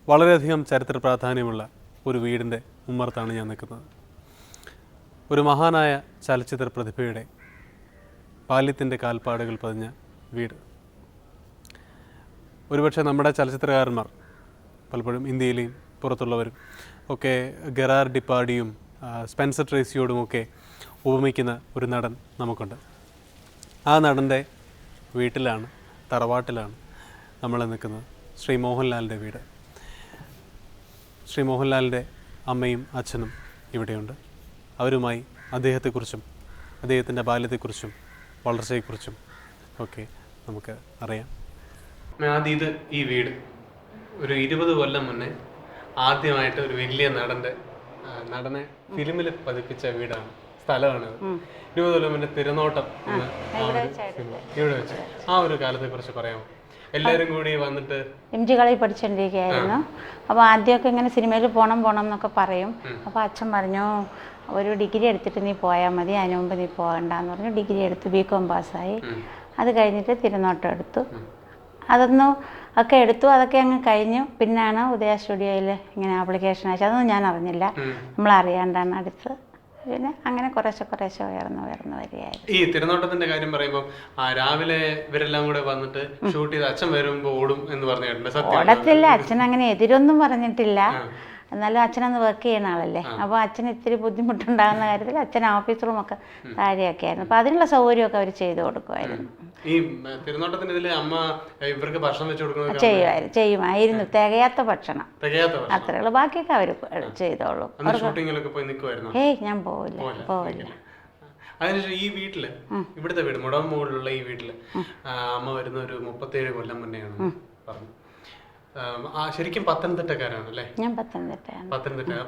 വളരെയധികം ചരിത്ര പ്രാധാന്യമുള്ള ഒരു വീടിൻ്റെ ഉമ്മറത്താണ് ഞാൻ നിൽക്കുന്നത്. ഒരു മഹാനായ ചലച്ചിത്ര പ്രതിഭയുടെ ബാല്യത്തിൻ്റെ കാൽപ്പാടുകൾ പതിഞ്ഞ വീട്. ഒരുപക്ഷെ നമ്മുടെ ചലച്ചിത്രകാരന്മാർ പലപ്പോഴും ഇന്ത്യയിലെയും പുറത്തുള്ളവരും ഒക്കെ ഗെറാർ ഡിപ്പാർഡിയും സ്പെൻസർ ട്രേസിയോടുമൊക്കെ ഉപമിക്കുന്ന ഒരു നടൻ നമുക്കുണ്ട്. ആ നടൻ്റെ വീട്ടിലാണ്, തറവാട്ടിലാണ് നമ്മൾ നിൽക്കുന്നത്. ശ്രീ മോഹൻലാലിൻ്റെ വീട്. ശ്രീ മോഹൻലാലിൻ്റെ അമ്മയും അച്ഛനും ഇവിടെയുണ്ട്. അവരുമായി അദ്ദേഹത്തെക്കുറിച്ചും അദ്ദേഹത്തിൻ്റെ ബാല്യത്തെക്കുറിച്ചും വളർച്ചയെക്കുറിച്ചും ഒക്കെ നമുക്ക് അറിയാം. ആദ്യം ഈ വീട് ഒരു 20 കൊല്ലം മുന്നേ ആദ്യമായിട്ട് ഒരു വലിയ നടനെ ഫിലിമിൽ പതിപ്പിച്ച വീടാണ്, സ്ഥലമാണ്. 20 കൊല്ലം മുന്നേ തിരുനോട്ടം ഇവിടെ വെച്ച് ആ ഒരു കാലത്തെ കുറിച്ച് പറയാമോ? എല്ലാവരും കൂടി വന്നിട്ട് MG കളി പഠിച്ചുകൊണ്ടിരിക്കുകയായിരുന്നു. അപ്പോൾ ആദ്യമൊക്കെ ഇങ്ങനെ സിനിമയിൽ പോകണം എന്നൊക്കെ പറയും. അപ്പോൾ അച്ഛൻ പറഞ്ഞു, ഒരു ഡിഗ്രി എടുത്തിട്ട് നീ പോയാൽ മതി, അതിന് മുമ്പ് നീ പോകണ്ടെന്ന് പറഞ്ഞു. ഡിഗ്രി എടുത്ത് BCom പാസ്സായി. അത് കഴിഞ്ഞിട്ട് തിരുനോട്ടം എടുത്തു. ഒക്കെ എടുത്തു. അതൊക്കെ അങ്ങ് കഴിഞ്ഞു. പിന്നാണ് ഉദയ സ്റ്റുഡിയോയിൽ ഇങ്ങനെ ആപ്ലിക്കേഷൻ അയച്ചത്. അതൊന്നും ഞാൻ അറിഞ്ഞില്ല, നമ്മളറിയാണ്ടാണ് അടുത്ത്. പിന്നെ അങ്ങനെ കുറേശ്ശെ ഉയർന്നു വരികയായിരുന്നു. ഈ തിരുനോട്ടത്തിന്റെ കാര്യം പറയുമ്പോൾ രാവിലെ ഇവരെല്ലാം കൂടെ വന്നിട്ട് ഷൂട്ട് ചെയ്ത് അച്ഛൻ വരുമ്പോൾ ഓടും എന്ന് പറഞ്ഞിട്ടുണ്ട്. ഓടത്തില്ല, അച്ഛൻ അങ്ങനെ എതിരൊന്നും പറഞ്ഞിട്ടില്ല. എന്നാലും അച്ഛനന്ന് വർക്ക് ചെയ്യുന്ന ആളല്ലേ. അപ്പോൾ അച്ഛന് ഇത്തിരി ബുദ്ധിമുട്ടുണ്ടാകുന്ന കാര്യത്തിൽ അച്ഛൻ ഓഫീസ് റൂമൊക്കെ താഴെയൊക്കെ ആയിരുന്നു. അപ്പോൾ അതിനുള്ള സൗകര്യമൊക്കെ അവർ ചെയ്തു കൊടുക്കുമായിരുന്നു. ഈ തിരുനോട്ടത്തിന്റെ ഇതില് അമ്മ ഇവർക്ക് ഭക്ഷണം വെച്ച് കൊടുക്കുന്നത് ചെയ്യുമായിരുന്നു. തികയാത്ത ഭക്ഷണം അത്രേ ഉള്ളൂ, ബാക്കിയൊക്കെ അവർ ചെയ്തോളൂ. ഏയ് ഞാൻ പോവില്ല. അതിനുശേഷം ഈ വീട്ടില്, ഇവിടുത്തെ വീട് മുടമുകളിലുള്ള ഈ വീട്ടില് അമ്മ വരുന്ന ഒരു 37 കൊല്ലം മുന്നെയാണ് പറഞ്ഞു. ശരിക്കും പത്തനംതിട്ടക്കാരാണ് അല്ലേ? ഞാൻ പത്തനംതിട്ട.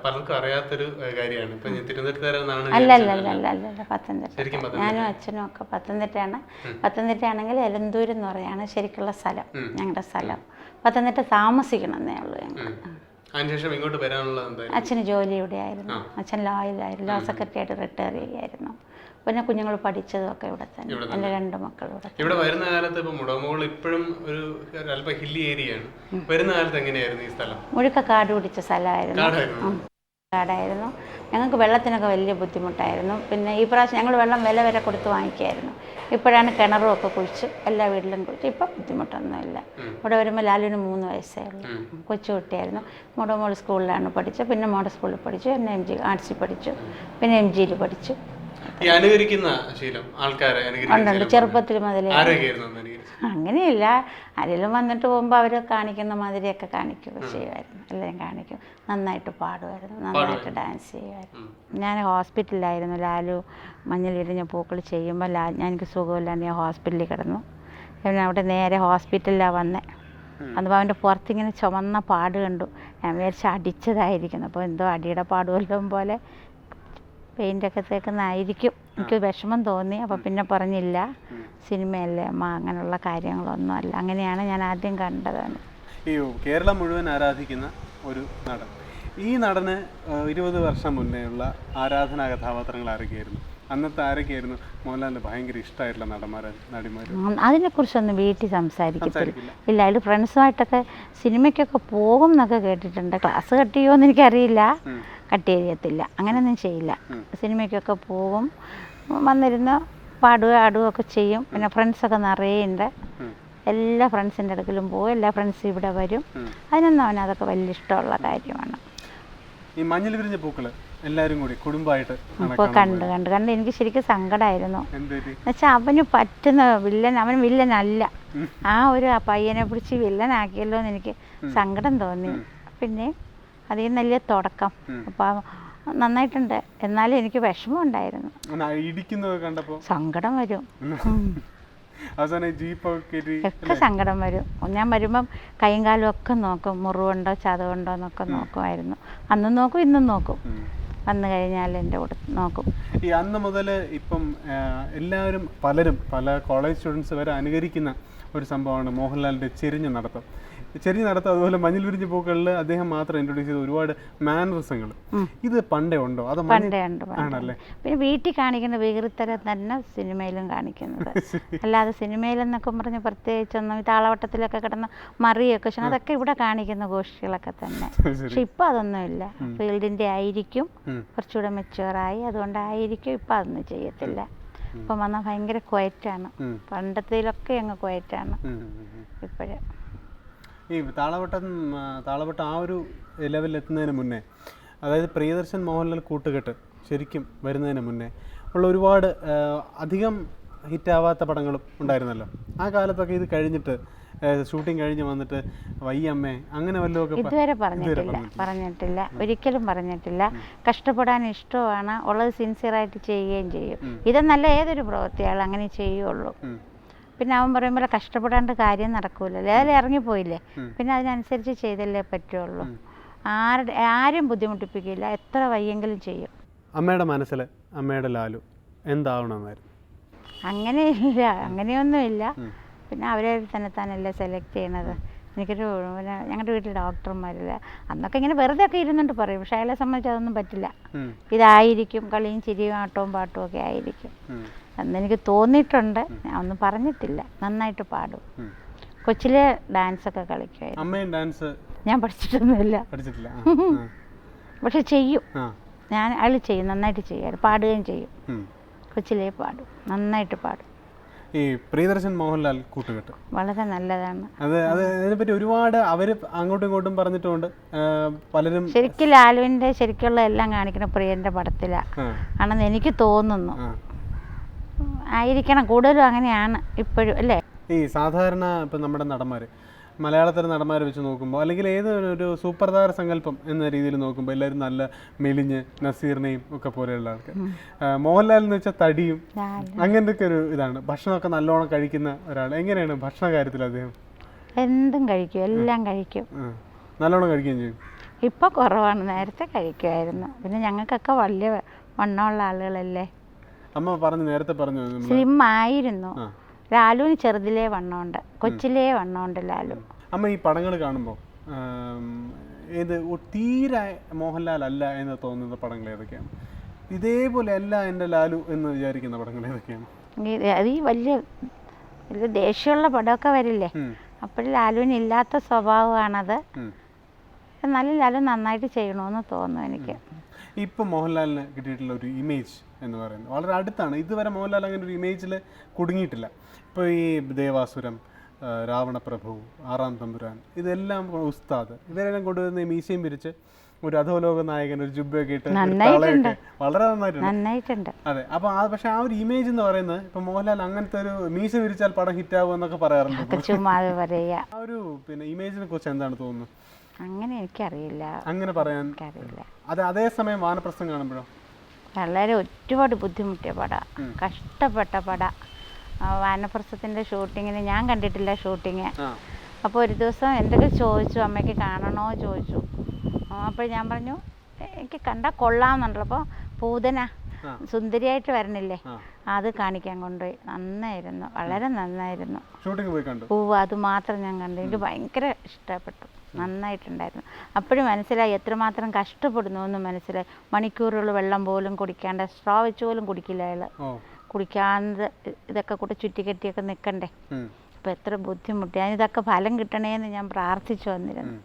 പലർക്കും അറിയാത്തൊരു കാര്യമാണ്. ഇപ്പൊ തിരുവനന്തപുരത്തുകാരാണ്. അല്ല പത്തനംതിട്ട. ഞാനും അച്ഛനും ഒക്കെ പത്തനംതിട്ടയാണ്. പത്തനംതിട്ടയാണെങ്കിൽ എലന്തൂർ എന്ന് പറയാണ് ശരിക്കുള്ള സ്ഥലം, ഞങ്ങളുടെ സ്ഥലം. പത്തനംതിട്ട താമസിക്കണമെന്നേ ഉള്ളൂ ഞങ്ങൾ. അതിനുശേഷം ഇങ്ങോട്ട് വരാനുള്ള അച്ഛന് ജോലി ഇവിടെ ആയിരുന്നു. അച്ഛൻ ലോയിലായിരുന്നു, ലോ സെക്രട്ടറി ആയിട്ട് റിട്ടയർ ചെയ്യുകയായിരുന്നു. പിന്നെ കുഞ്ഞുങ്ങൾ പഠിച്ചതൊക്കെ ഇവിടെ തന്നെ. എൻ്റെ 2 മക്കൾ ഇവിടെ വരുന്ന കാലത്ത് ഇപ്പൊ മുടമോൾ ഇപ്പോഴും ഒരു അല്പം ഹില്ലി ഏരിയയാണ്. വരുന്ന കാലത്ത് എങ്ങനെയായിരുന്നു ഈ സ്ഥലം? മുഴുക്ക കാട് പിടിച്ച സ്ഥലമായിരുന്നു. കാടായിരുന്നു. ഞങ്ങൾക്ക് വെള്ളത്തിനൊക്കെ വലിയ ബുദ്ധിമുട്ടായിരുന്നു. പിന്നെ ഈ പ്രാവശ്യം ഞങ്ങൾ വെള്ളം വില വരെ കൊടുത്ത് വാങ്ങിക്കായിരുന്നു. ഇപ്പോഴാണ് കിണറും ഒക്കെ കുഴിച്ച് എല്ലാ വീട്ടിലും കുഴിച്ച്. ഇപ്പം ബുദ്ധിമുട്ടൊന്നുമില്ല. ഇവിടെ വരുമ്പോൾ ലാലുവിന് 3 വയസ്സേ ഉള്ളൂ. കൊച്ചുകുട്ടിയായിരുന്നു. മുടമോൾ സ്കൂളിലാണ് പഠിച്ചത്. പിന്നെ മോഡൽ സ്കൂളിൽ പഠിച്ചു. എന്നെ MG ആർട്സിൽ പഠിച്ചു. പിന്നെ MGയിൽ പഠിച്ചു. ഉണ്ട്. ചെറുപ്പത്തിൽ മുതലേ അങ്ങനെയില്ല. ആരെങ്കിലും വന്നിട്ട് പോകുമ്പോൾ അവർ കാണിക്കുന്ന മാതിരിയൊക്കെ കാണിക്കുകയൊക്കെ ചെയ്യുമായിരുന്നു. എല്ലാം കാണിക്കും. നന്നായിട്ട് പാടുമായിരുന്നു, നന്നായിട്ട് ഡാൻസ് ചെയ്യുമായിരുന്നു. ഞാൻ ഹോസ്പിറ്റലിലായിരുന്നു. ലാലു മഞ്ഞളിരിഞ്ഞ പൂക്കൾ ചെയ്യുമ്പോൾ എനിക്ക് സുഖമില്ലാണ്ട് ഞാൻ ഹോസ്പിറ്റലിൽ കിടന്നു. പിന്നെ അവിടെ നേരെ ഹോസ്പിറ്റലിലാണ് വന്നത്. അന്നപ്പോൾ അവൻ്റെ പുറത്തിങ്ങനെ ചുമന്ന പാട് കണ്ടു. ഞാൻ വിചാരിച്ച് അടിച്ചതായിരിക്കുന്നു. അപ്പോൾ എന്തോ അടിയുടെ പാടുവല്ലതും പോലെ പെയിൻ്റൊക്കെ തേക്കുന്നതായിരിക്കും. എനിക്ക് വിഷമം തോന്നി. അപ്പോൾ പിന്നെ പറഞ്ഞില്ല, സിനിമയല്ലേ അമ്മ, അങ്ങനെയുള്ള കാര്യങ്ങളൊന്നും അല്ല. അങ്ങനെയാണ് ഞാൻ ആദ്യം കണ്ടതാണ്. ഈ കേരളം മുഴുവൻ ആരാധിക്കുന്ന ഒരു നടൻ. ഈ നടന് 20 വർഷം മുന്നേയുള്ള ആരാധനാ കഥാപാത്രങ്ങൾ ആരൊക്കെയായിരുന്നു? അന്നത്തെ ആരൊക്കെയായിരുന്നു മോഹൻലാലിന് ഭയങ്കര ഇഷ്ടമായിട്ടുള്ള നടിമാർ? അതിനെക്കുറിച്ചൊന്നും വീട്ടിൽ സംസാരിക്കത്തില്ല. ഇല്ല, അതിൽ ഫ്രണ്ട്സുമായിട്ടൊക്കെ സിനിമയ്ക്കൊക്കെ പോകും എന്നൊക്കെ കേട്ടിട്ടുണ്ട്. ക്ലാസ് കട്ട് ചെയ്യുമോ എന്ന് എനിക്കറിയില്ല. കട്ട് ചെയ്യത്തില്ല, അങ്ങനെയൊന്നും ചെയ്യില്ല. സിനിമയ്ക്കൊക്കെ പോകും, വന്നിരുന്ന് ആടുകയൊക്കെ ചെയ്യും. പിന്നെ ഫ്രണ്ട്സൊക്കെ നിറയെ ഉണ്ട്. എല്ലാ ഫ്രണ്ട്സിൻ്റെ അടുക്കലും പോകും. എല്ലാ ഫ്രണ്ട്സും ഇവിടെ വരും. അതിനൊന്നും അവനതൊക്കെ വലിയ ഇഷ്ടമുള്ള കാര്യമാണ്. ഈ മഞ്ഞൾ വിരിഞ്ഞ പൂക്കൾ എല്ലാവരും കൂടി കുടുംബമായിട്ട് ഇപ്പോൾ കണ്ട് എനിക്ക് ശരിക്കും സങ്കടമായിരുന്നു. എന്നുവെച്ചാൽ അവന് പറ്റുന്ന അവൻ വില്ലനല്ല. ആ ഒരു പയ്യനെ പിടിച്ച് വില്ലനാക്കിയല്ലോ എന്ന് എനിക്ക് സങ്കടം തോന്നി. പിന്നെ അതിൽ നല്ല തുടക്കം. അപ്പം നന്നായിട്ടുണ്ട്. എന്നാലും എനിക്ക് വിഷമം ഉണ്ടായിരുന്നു. സങ്കടം വരും, ഒക്കെ സങ്കടം വരും. ഞാൻ വരുമ്പം കൈയും കാലും ഒക്കെ നോക്കും, മുറിവുണ്ടോ ചതവുണ്ടോ എന്നൊക്കെ നോക്കുമായിരുന്നു. അന്നും നോക്കും, ഇന്നും നോക്കും. വന്നു കഴിഞ്ഞാൽ എൻ്റെ കൂടെ നോക്കും. ഈ അന്ന് മുതൽ ഇപ്പം എല്ലാവരും പല കോളേജ് സ്റ്റുഡൻസ് വരെ അനുകരിക്കുന്ന ഒരു സംഭവമാണ് മോഹൻലാലിൻ്റെ ചെരിഞ്ഞ നടത്തം. ചെറിയ നടത്തം അതുപോലെ മഞ്ഞിൽ വിരിഞ്ഞ പൂക്കളിൽ അദ്ദേഹം മാത്രം ഇൻട്രൊഡ്യൂസ് ചെയ്ത ഒരുപാട് മാനറിസങ്ങൾ ഇത് പണ്ടേ ഉണ്ടോ? അത് പണ്ടേ ഉണ്ട്. പിന്നെ വീട്ടിൽ കാണിക്കുന്ന വികൃതരെ തന്നെ സിനിമയിലും കാണിക്കുന്നത്. അല്ലാതെ സിനിമയിലെന്നൊക്കെ പറഞ്ഞ് പ്രത്യേകിച്ചൊന്നും താളവട്ടത്തിലൊക്കെ കിടന്ന മറിയൊക്കെ അതൊക്കെ ഇവിടെ കാണിക്കുന്ന ഗോഷ്ഠികളൊക്കെ തന്നെ. പക്ഷെ ഇപ്പം അതൊന്നുമില്ല. ഫീൽഡിൻ്റെ ആയിരിക്കും, കുറച്ചുകൂടെ മെച്ചുവറായി, അതുകൊണ്ടായിരിക്കും ഇപ്പം അതൊന്നും ചെയ്യത്തില്ല. ഇപ്പം വന്നാൽ ഭയങ്കര ക്വയറ്റാണ്. പണ്ടത്തേലൊക്കെ അങ്ങ് ക്വയറ്റാണ് ഇപ്പോഴും. ഈ താളവട്ടം ആ ഒരു ലെവലിൽ എത്തുന്നതിന് മുന്നേ, അതായത് പ്രിയദർശൻ മോഹൻലാൽ കൂട്ടുകെട്ട് ശരിക്കും വരുന്നതിന് മുന്നേ ഉള്ള ഒരുപാട് അധികം ഹിറ്റാവാത്ത പടങ്ങളും ഉണ്ടായിരുന്നല്ലോ. ആ കാലത്തൊക്കെ ഇത് കഴിഞ്ഞിട്ട് ഷൂട്ടിംഗ് കഴിഞ്ഞ് വന്നിട്ട് വയ്യമ്മേ അങ്ങനെ വല്ലതും ഇതുവരെ പറഞ്ഞിട്ടില്ല, ഒരിക്കലും പറഞ്ഞിട്ടില്ല. കഷ്ടപ്പെടാൻ ഇഷ്ടമാണ്, ഉള്ളത് സിൻസിയറായിട്ട് ചെയ്യുകയും ചെയ്യും. ഇതെന്നല്ല ഏതൊരു പ്രവൃത്തിയാൾ അങ്ങനെ ചെയ്യുള്ളൂ. പിന്നെ അവൻ പറയുമ്പോൾ കഷ്ടപ്പെടാണ്ട് കാര്യം നടക്കൂലല്ലോ, അതിൽ ഇറങ്ങിപ്പോയില്ലേ, പിന്നെ അതിനനുസരിച്ച് ചെയ്തല്ലേ പറ്റുള്ളൂ. ആരും ബുദ്ധിമുട്ടിപ്പിക്കില്ല, എത്ര വയ്യെങ്കിലും ചെയ്യും. അമ്മയുടെ മനസ്സിൽ അമ്മയുടെ ലാലു എന്താവണമെന്നായിരുന്നു? അങ്ങനെയില്ല, അങ്ങനെയൊന്നുമില്ല. പിന്നെ അവരെ തന്നെത്താനല്ലേ സെലക്ട് ചെയ്യണത്. എനിക്കൊരു ഞങ്ങളുടെ വീട്ടിൽ ഡോക്ടർമാരില്ല, അന്നൊക്കെ ഇങ്ങനെ വെറുതെ ഒക്കെ ഇരുന്നിട്ട് പറയും. പക്ഷെ അയാളെ സംബന്ധിച്ച് അതൊന്നും പറ്റില്ല. ഇതായിരിക്കും, കളിയും ചിരിയും ആട്ടവും പാട്ടും ഒക്കെ ആയിരിക്കും എന്നെനിക്ക് തോന്നിയിട്ടുണ്ട്. ഞാൻ ഒന്നും പറഞ്ഞിട്ടില്ല. നന്നായിട്ട് പാടും. കൊച്ചിലെ ഡാൻസൊക്കെ കളിക്കുമായിരുന്നു. അമ്മയും ഡാൻസ് ഞാൻ പഠിച്ചിട്ടൊന്നുമില്ല, പക്ഷെ ചെയ്യും. അയാൾ ചെയ്യും, നന്നായിട്ട് ചെയ്യും, പാടുകയും ചെയ്യും. കൊച്ചിലേ പാടും, നന്നായിട്ട് പാടും. ഈ പ്രിയദർശൻ മോഹൻലാൽ കൂട്ടുകെട്ട് വളരെ നല്ലതാണ്. അതിനെപ്പറ്റി ഒരുപാട് അവർ അങ്ങോട്ടും ഇങ്ങോട്ടും പറഞ്ഞിട്ടുണ്ട് പലരും. ശരിക്കും ലാലുവിൻ്റെ ശരിക്കുള്ള എല്ലാം കാണിക്കുന്ന പ്രിയന്റെ പടത്തിലാണ് ആണെന്ന് എനിക്ക് തോന്നുന്നു. ആയിരിക്കണം, കൂടുതലും അങ്ങനെയാണ് ഇപ്പോഴും അല്ലേ. ഈ സാധാരണ ഇപ്പം നമ്മുടെ നടന്മാർ, മലയാളത്തിലെ നടന്മാരെ വെച്ച് നോക്കുമ്പോൾ, അല്ലെങ്കിൽ ഏതൊരു സൂപ്പർ താര സങ്കല്പം എന്ന രീതിയിൽ നോക്കുമ്പോൾ എല്ലാവരും നല്ല മെലിഞ്ഞ് നസീറിനെയും ഒക്കെ പോലെയുള്ള ആൾക്കാർ. മോഹൻലാൽ എന്ന് വെച്ചാൽ തടിയും അങ്ങനത്തെ ഒരു ഇതാണ്. ഭക്ഷണമൊക്കെ നല്ലോണം കഴിക്കുന്ന ഒരാൾ. എങ്ങനെയാണ് ഭക്ഷണ കാര്യത്തിൽ അദ്ദേഹം? എന്തും കഴിക്കും, എല്ലാം കഴിക്കും, നല്ലോണം കഴിക്കുകയും ചെയ്യും. ഇപ്പം കുറവാണ്, നേരത്തെ കഴിക്കുമായിരുന്നു. പിന്നെ ഞങ്ങൾക്കൊക്കെ വലിയ വണ്ണമുള്ള ആളുകളല്ലേ. അമ്മ നേരത്തെ പറഞ്ഞു സ്ലിം ആയിരുന്നു. ലാലുവിന് ചെറുതിലേ വണ്ണമുണ്ട്, കൊച്ചിലേ വണ്ണമുണ്ട് ലാലു. അമ്മ ഈ പടങ്ങൾ കാണുമ്പോൾ ഏത് തീരെ മോഹൻലാൽ അല്ല എന്ന് തോന്നുന്ന പടങ്ങൾ ഏതൊക്കെയാണ്? ഇതേപോലെ അല്ല എൻ്റെ ലാലു എന്ന് വിചാരിക്കുന്ന പടങ്ങൾ ഏതൊക്കെയാണ്? ഈ വലിയ വലിയ ദേഷ്യമുള്ള പടമൊക്കെ വരില്ലേ, അപ്പോഴും ലാലുവിന് ഇല്ലാത്ത സ്വഭാവമാണത്. എന്നാലും ലാലു നന്നായിട്ട് ചെയ്യണമെന്ന് തോന്നുന്നു എനിക്ക്. ഇപ്പം മോഹൻലാലിന് കിട്ടിയിട്ടുള്ള ഒരു ഇമേജ് എന്ന് പറയുന്നത് വളരെ അടുത്താണ്. ഇതുവരെ മോഹൻലാൽ അങ്ങനെ ഒരു ഇമേജിൽ കുടുങ്ങിയിട്ടില്ല. ഇപ്പോൾ ഈ ദേവാസുരം, രാവണപ്രഭു, ആറാം തമ്പുരാൻ, ഇതെല്ലാം ഉസ്താദ്, ഇവരെല്ലാം കൊണ്ടുവരുന്ന മീശയും പിരിച്ച് ഒരു അധോലോക നായകൻ, ഒരു ജുബ്ബയൊക്കെ ഇട്ട് വളരെ നന്നായിട്ടുണ്ട്. അതെ. അപ്പോൾ പക്ഷെ ആ ഒരു ഇമേജ് എന്ന് പറയുന്നത് ഇപ്പം മോഹൻലാൽ അങ്ങനത്തെ ഒരു മീശ വിരിച്ചാൽ പടം ഹിറ്റാവും എന്നൊക്കെ പറയാറുണ്ട്. ആ ഒരു പിന്നെ ഇമേജിനെ കുറിച്ച് എന്താണ് തോന്നുന്നത്? അങ്ങനെ എനിക്കറിയില്ല, അങ്ങനെ പറയാൻ അറിയില്ല. അതേസമയം വാനപ്രസ്ഥം കാണുമ്പോഴോ വളരെ ഒരുപാട് ബുദ്ധിമുട്ടിയ പട, കഷ്ടപ്പെട്ട പട. വാനപ്രസ്ഥത്തിൻ്റെ ഷൂട്ടിങ്ങിന് ഞാൻ കണ്ടിട്ടില്ല ഷൂട്ടിങ്. അപ്പോൾ ഒരു ദിവസം എന്തൊക്കെ ചോദിച്ചു, അമ്മയ്ക്ക് കാണണോ ചോദിച്ചു. അപ്പോൾ ഞാൻ പറഞ്ഞു എനിക്ക് കണ്ടാൽ കൊള്ളാമെന്നുണ്ടല്ലോ. അപ്പോൾ പൂതന സുന്ദരിയായിട്ട് വരണില്ലേ, അത് കാണിക്കാൻ കൊണ്ടുപോയി. നന്നായിരുന്നു, വളരെ നന്നായിരുന്നു. അത് മാത്രം ഞാൻ കണ്ടു, എനിക്ക് ഭയങ്കര ഇഷ്ടപ്പെട്ടു, നന്നായിട്ടുണ്ടായിരുന്നു. അപ്പോഴും മനസ്സിലായി എത്രമാത്രം കഷ്ടപ്പെടുന്നു എന്ന് മനസ്സിലായി. മണിക്കൂറുകൾ വെള്ളം പോലും കുടിക്കാണ്ട്, സ്ട്രോ വെച്ച് പോലും കുടിക്കില്ല അയാൾ. കുടിക്കാണ്ട് ഇതൊക്കെ കൂടെ ചുറ്റിക്കെട്ടിയൊക്കെ നിൽക്കണ്ടേ. അപ്പോൾ എത്ര ബുദ്ധിമുട്ടി. അതിനിതൊക്കെ ഫലം കിട്ടണേന്ന് ഞാൻ പ്രാർത്ഥിച്ചു വന്നിരുന്നു.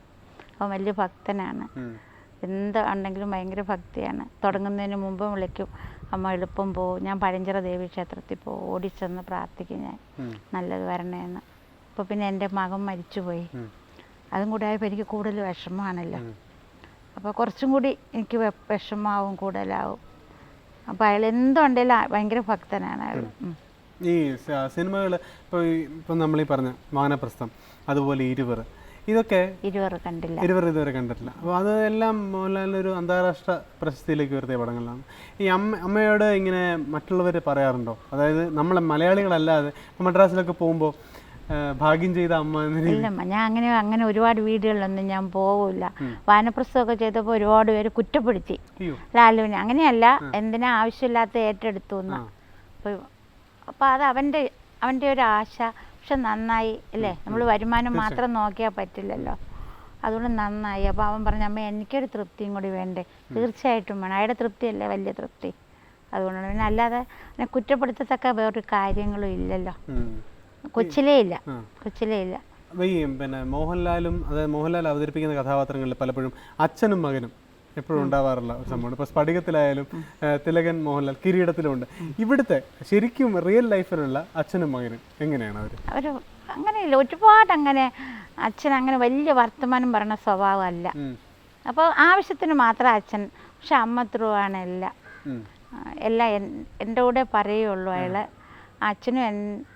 അപ്പോൾ വലിയ ഭക്തനാണ്, എന്ത് ഉണ്ടെങ്കിലും ഭയങ്കര ഭക്തിയാണ്. തുടങ്ങുന്നതിന് മുമ്പ് വിളിക്കും, അമ്മ എളുപ്പം പോവും, ഞാൻ പഴഞ്ചിറ ദേവി ക്ഷേത്രത്തിൽ പോകും, ഓടിച്ചെന്ന് പ്രാർത്ഥിക്കും ഞാൻ നല്ലത് വരണേന്ന്. അപ്പോൾ പിന്നെ എൻ്റെ മകൻ മരിച്ചുപോയി, അതും കൂടെ ആയപ്പോൾ എനിക്ക് കൂടുതൽ വിഷമമാണല്ലോ. അപ്പോൾ കുറച്ചും കൂടി എനിക്ക് വിഷമാവും, കൂടുതലാവും. അപ്പോൾ അയാൾ എന്തുണ്ടെങ്കിലും ഭയങ്കര ഭക്തനാണ് അയാൾ. ഈ സിനിമകൾ ഇപ്പം നമ്മളീ പറഞ്ഞ വാനപ്രസ്ഥം, അതുപോലെ ഇരുവർ, ഇതൊക്കെ ഇരുവർ ഇതുവരെ കണ്ടിട്ടില്ല. അപ്പോൾ അതെല്ലാം മോഹൻലാലിനൊരു അന്താരാഷ്ട്ര പ്രശസ്തിയിലേക്ക് ഉയർത്തിയ പടങ്ങളാണ്. ഈ അമ്മയോട് ഇങ്ങനെ മറ്റുള്ളവർ പറയാറുണ്ടോ? അതായത് നമ്മളെ മലയാളികളല്ലാതെ മദ്രാസിലൊക്കെ പോകുമ്പോൾ ഭാഗ്യം ചെയ്ത അമ്മ? ഇല്ലമ്മ, ഞാൻ അങ്ങനെ ഒരുപാട് വീടുകളിലൊന്നും ഞാൻ പോകില്ല. വാനപ്രസ്ഥമൊക്കെ ചെയ്തപ്പോൾ ഒരുപാട് പേര് കുറ്റപ്പെടുത്തി ലാലുവിനെ. അങ്ങനെയല്ല, എന്തിനാ ആവശ്യമില്ലാത്ത ഏറ്റെടുത്തു എന്ന്. അപ്പോൾ അത് അവൻ്റെ ഒരു ആശ. പക്ഷെ നന്നായി അല്ലേ, നമ്മൾ വരുമാനം മാത്രം നോക്കിയാൽ പറ്റില്ലല്ലോ, അതുകൊണ്ട് നന്നായി. അപ്പോൾ അവൻ പറഞ്ഞു അമ്മ എനിക്കൊരു തൃപ്തിയും കൂടി വേണ്ടേ, തീർച്ചയായിട്ടും വേണം, അയാളുടെ തൃപ്തിയല്ലേ വലിയ തൃപ്തി. അതുകൊണ്ടാണ് പിന്നെ, അല്ലാതെ കുറ്റപ്പെടുത്തത്തക്ക വേറൊരു കാര്യങ്ങളും ഇല്ലല്ലോ, കൊച്ചിലേ ഇല്ല. ഈ പിന്നെ മോഹൻലാലും, അതായത് മോഹൻലാൽ അവതരിപ്പിക്കുന്ന കഥാപാത്രങ്ങളിൽ പലപ്പോഴും അച്ഛനും മകനും എപ്പോഴും ഉണ്ടാവാറുള്ള ഒരു സംഭവമാണ്. ഇപ്പോൾ സ്ഫടികത്തിലായാലും തിലകൻ, മോഹൻലാൽ, കിരീടത്തിലും ഉണ്ട്. ഇവിടുത്തെ ശരിക്കും റിയൽ ലൈഫിലുള്ള അച്ഛനും മകനും എങ്ങനെയാണ് അവർ? അങ്ങനെയില്ല, ഒരുപാട് അങ്ങനെ അച്ഛൻ അങ്ങനെ വലിയ വർത്തമാനം പറയുന്ന സ്വഭാവമല്ല. അപ്പോൾ ആവശ്യത്തിന് മാത്രം അച്ഛൻ, പക്ഷെ അമ്മ ത്രൂ ആണ് എല്ലാം എൻ്റെ കൂടെ പറയുള്ളൂ. അയാൾ അച്ഛനും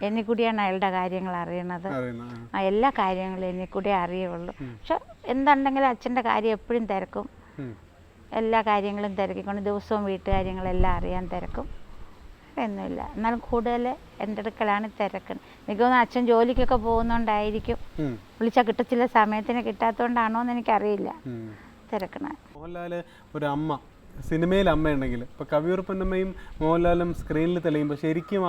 എന്നെ കൂടിയാണ് അയാളുടെ കാര്യങ്ങൾ അറിയണത്, എല്ലാ കാര്യങ്ങളും എന്നെ കൂടെ അറിയുള്ളൂ. പക്ഷെ എന്തുണ്ടെങ്കിലും അച്ഛൻ്റെ കാര്യം എപ്പോഴും തിരക്കും, എല്ലാ കാര്യങ്ങളും തിരക്കിക്കൊണ്ട് ദിവസവും വീട്ടുകാര്യങ്ങളെല്ലാം അറിയാൻ തിരക്കും, ഒന്നുമില്ല. എന്നാലും കൂടുതൽ എൻ്റെ അടുക്കലാണ് തിരക്ക്. എനിക്ക് തോന്നുന്നു അച്ഛൻ ജോലിക്കൊക്കെ പോകുന്നോണ്ടായിരിക്കും, വിളിച്ചാൽ കിട്ടത്തില്ല, സമയത്തിന് കിട്ടാത്തതുകൊണ്ടാണോ എന്ന് എനിക്കറിയില്ല തിരക്കണ. മോഹൻലാൽ ഒരു അമ്മ, സിനിമയിൽ അമ്മയുണ്ടെങ്കിൽ ഇപ്പോൾ കവിയൂർപ്പൊന്നമ്മയും മോഹൻലാലും സ്ക്രീനിൽ തെളിയുമ്പോൾ ശരിക്കും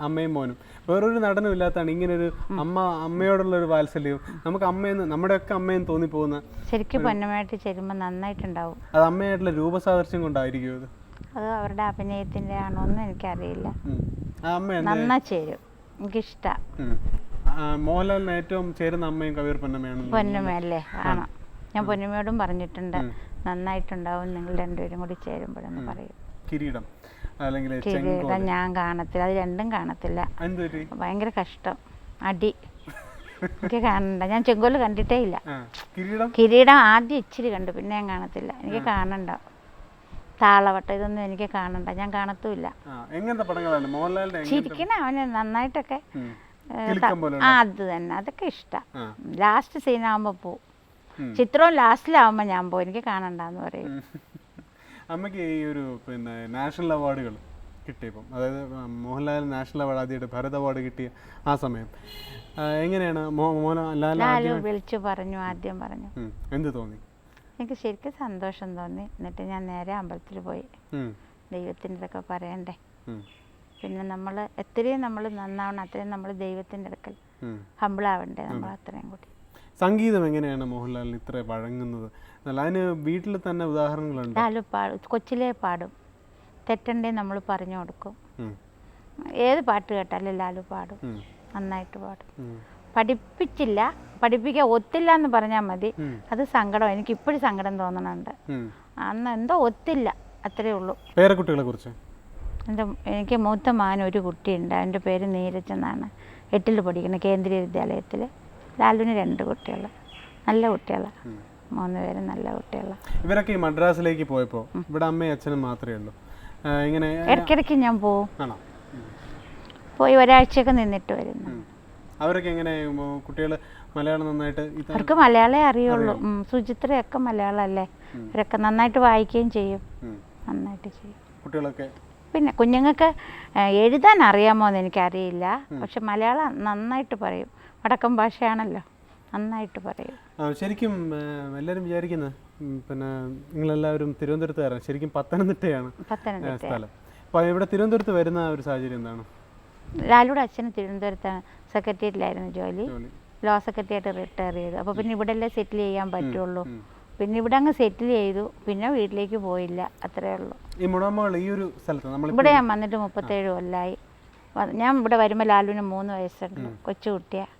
അമ്മയും മോനും, വേറൊരു നടനും ഇല്ലാത്തതാണ് ഇങ്ങനൊരു അമ്മയോടുള്ളൊരു വാത്സല്യവും നമുക്ക് അമ്മയെന്ന്, നമ്മുടെയൊക്കെ അമ്മയെന്ന് തോന്നിപ്പോകുന്ന. ശരിക്കും പൊന്നമ്മയായിട്ട് ചേരുമ്പോൾ നന്നായിട്ടുണ്ടാവും. അത് അമ്മയായിട്ടുള്ള രൂപസാദൃശ്യം കൊണ്ടായിരിക്കും അത് അവരുടെ അഭിനയത്തിൻ്റെ ആണോ എന്ന് എനിക്കറിയില്ല, നന്നാ ചേരും, എനിക്കിഷ്ടമാണ്. മോഹൻലാലിന് ഏറ്റവും ചേരുന്ന അമ്മയും കവിയൂർപ്പൊന്നമ്മയാണ്. പൊന്നമ്മയല്ലേ, ആണോ? ഞാൻ പൊന്നമ്മയോടും പറഞ്ഞിട്ടുണ്ട് നന്നായിട്ടുണ്ടാവും നിങ്ങൾ രണ്ടുപേരും കൂടി ചേരുമ്പോഴെന്ന് പറയും. കിരീടം ഞാൻ കാണത്തില്ല, അത് രണ്ടും കാണത്തില്ല, ഭയങ്കര കഷ്ടം, അടി എനിക്ക് കാണണ്ട. ഞാൻ ചെങ്കോല് കണ്ടിട്ടേ ഇല്ല. കിരീടം ആദ്യം ഇച്ചിരി കണ്ടു, പിന്നെ ഞാൻ കാണത്തില്ല, എനിക്ക് കാണണ്ട. താളവട്ടം ഇതൊന്നും എനിക്ക് കാണണ്ട, ഞാൻ കാണത്തുമില്ല. ചിരിക്കണ അവന് നന്നായിട്ടൊക്കെ, അത് തന്നെ, അതൊക്കെ ഇഷ്ടമാണ്. ലാസ്റ്റ് സീനാകുമ്പോൾ പോവും, ചിത്രവും ലാസ്റ്റിലാവുമ്പോൾ ഞാൻ പോകും, എനിക്ക് കാണണ്ടെന്ന് പറയും. അമ്മയ്ക്ക് ഈ ഒരു പിന്നെ നാഷണൽ അവാർഡുകൾ കിട്ടിയപ്പം, അതായത് മോഹൻലാൽ നാഷണൽ അവാർഡ് ആദ്യമായിട്ട് ഭാരത് അവാർഡ് കിട്ടിയ ആ സമയം എങ്ങനെയാണ് ലാലു വിളിച്ചു പറഞ്ഞു, ആദ്യം പറഞ്ഞു. എന്ത് തോന്നി? എനിക്ക് ശരിക്കും സന്തോഷം തോന്നി. എന്നിട്ട് ഞാൻ നേരെ അമ്പലത്തിൽ പോയി, ദൈവത്തിൻ്റെ ഇതൊക്കെ പറയണ്ടേ, പിന്നെ നമ്മൾ എത്രയും നമ്മൾ നന്നാവണം, അത്രയും നമ്മൾ ദൈവത്തിൻ്റെ അടുക്കൽ ഹമ്പിളാവണ്ടേ നമ്മൾ, അത്രയും കൂടി. സംഗീതം എങ്ങനെയാണ് മോഹൻലാലിന് ഇത്ര വഴങ്ങുന്നത്? അതിന് വീട്ടിൽ തന്നെ ഉദാഹരണങ്ങളുണ്ട്. ലാലു കൊച്ചിലേ പാടും, തെറ്റണ്ടേ നമ്മൾ പറഞ്ഞു കൊടുക്കും. ഏത് പാട്ട് കേട്ടാലും ലാലു പാടും, നന്നായിട്ട് പാടും. പഠിപ്പിച്ചില്ല, പഠിപ്പിക്കാൻ ഒത്തില്ല എന്ന് പറഞ്ഞാൽ മതി, അത് സങ്കടം, എനിക്ക് ഇപ്പോഴും സങ്കടം തോന്നണുണ്ട്. അന്ന് എന്തോ ഒത്തില്ല, അത്രേ ഉള്ളൂ. പേരക്കുട്ടികളെ കുറിച്ച് എനിക്ക് മൂത്ത മകൻ ഒരു കുട്ടിയുണ്ട്, അവൻ്റെ പേര് നീരജ് എന്നാണ്, 8ൽ പഠിക്കുന്ന കേന്ദ്രീയ വിദ്യാലയത്തിൽ. ലാലുവിന് 2 കുട്ടികൾ, നല്ല കുട്ടികളാണ്, 3 പേരും നല്ല കുട്ടികളാണ്. ഇവരൊക്കെ ഈ മദ്രാസിലേക്ക് പോയപ്പോൾ ഇവിടെ അമ്മയും അച്ഛനും മാത്രമേ ഉള്ളൂ? ഇങ്ങനെ ഇടയ്ക്കിടയ്ക്ക് ഞാൻ പോവും, പോയി ഒരാഴ്ചയൊക്കെ നിന്നിട്ട് വരുന്നു. അവരൊക്കെ എങ്ങനെ കുട്ടികൾ മലയാളം നന്നായിട്ട്? അവർക്ക് മലയാളമേ അറിയുള്ളൂ, സുചിത്രയൊക്കെ മലയാളം അല്ലേ, അവരൊക്കെ നന്നായിട്ട് വായിക്കുകയും ചെയ്യും, നന്നായിട്ട് ചെയ്യും കുട്ടികളൊക്കെ. പിന്നെ കുഞ്ഞുങ്ങൾക്ക് എഴുതാൻ അറിയാമോ എന്ന് എനിക്കറിയില്ല, പക്ഷെ മലയാളം നന്നായിട്ട് പറയും, വടക്കൻ ഭാഷയാണല്ലോ, നന്നായിട്ട് പറയും. ശരിക്കും എല്ലാവരും വിചാരിക്കുന്നത് പിന്നെ നിങ്ങളെല്ലാവരും തിരുവനന്തപുരത്തുകാരാണ്, ശരിക്കും പത്തനംതിട്ടയാണ് സ്ഥലം. അപ്പോൾ ഇവിടെ തിരുവനന്തപുരത്ത് വരുന്ന ഒരു സാഹചര്യം എന്താണ്? ലാലുടെ അച്ഛന് തിരുവനന്തപുരത്താണ് സെക്രട്ടേറിയറ്റിലായിരുന്നു ജോലി, ലോ സെക്രട്ടറിയായിട്ട് റിട്ടയർ ചെയ്തു. അപ്പോൾ പിന്നെ ഇവിടെ അല്ലേ സെറ്റിൽ ചെയ്യാൻ പറ്റുള്ളൂ, പിന്നെ ഇവിടെ അങ്ങ് സെറ്റിൽ ചെയ്തു, പിന്നെ വീട്ടിലേക്ക് പോയില്ല, അത്രേ ഉള്ളൂ. ഈ മുടമകൾ ഈ ഒരു സ്ഥലത്ത് ഇവിടെ ഞാൻ വന്നിട്ട് 37 കൊല്ലമായി. ഞാൻ ഇവിടെ വരുമ്പോൾ ലാലുവിന് 3 വയസ്സുണ്ട്, കൊച്ചു കുട്ടിയാണ്.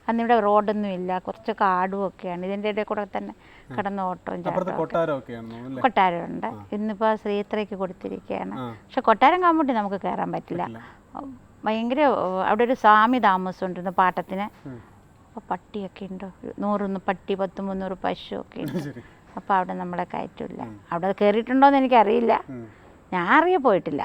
അന്നിവിടെ റോഡൊന്നും ഇല്ല, കുറച്ച് കാടും ഒക്കെയാണ്, ഇതിൻ്റെ ഇടയിൽ കൂടെ തന്നെ കിടന്ന് ഓട്ടവും ചാട്ടവും. കൊട്ടാരമുണ്ട്, ഇന്നിപ്പോൾ ശ്രീത്രയ്ക്ക് കൊടുത്തിരിക്കുകയാണ്, പക്ഷെ കൊട്ടാരം കമ്മിറ്റി നമുക്ക് കയറാൻ പറ്റില്ല, ഭയങ്കര. അവിടെ ഒരു സ്വാമി താമസമുണ്ടെന്ന് പാട്ടത്തിന്, അപ്പോൾ പട്ടിയൊക്കെ ഉണ്ട്, 100 പട്ടി, 10-300 പശു ഒക്കെ ഉണ്ട്, അപ്പോൾ അവിടെ നമ്മളെ കയറ്റില്ല. അവിടെ കയറിയിട്ടുണ്ടോയെന്ന് എനിക്കറിയില്ല, ഞാൻ പോയിട്ടില്ല.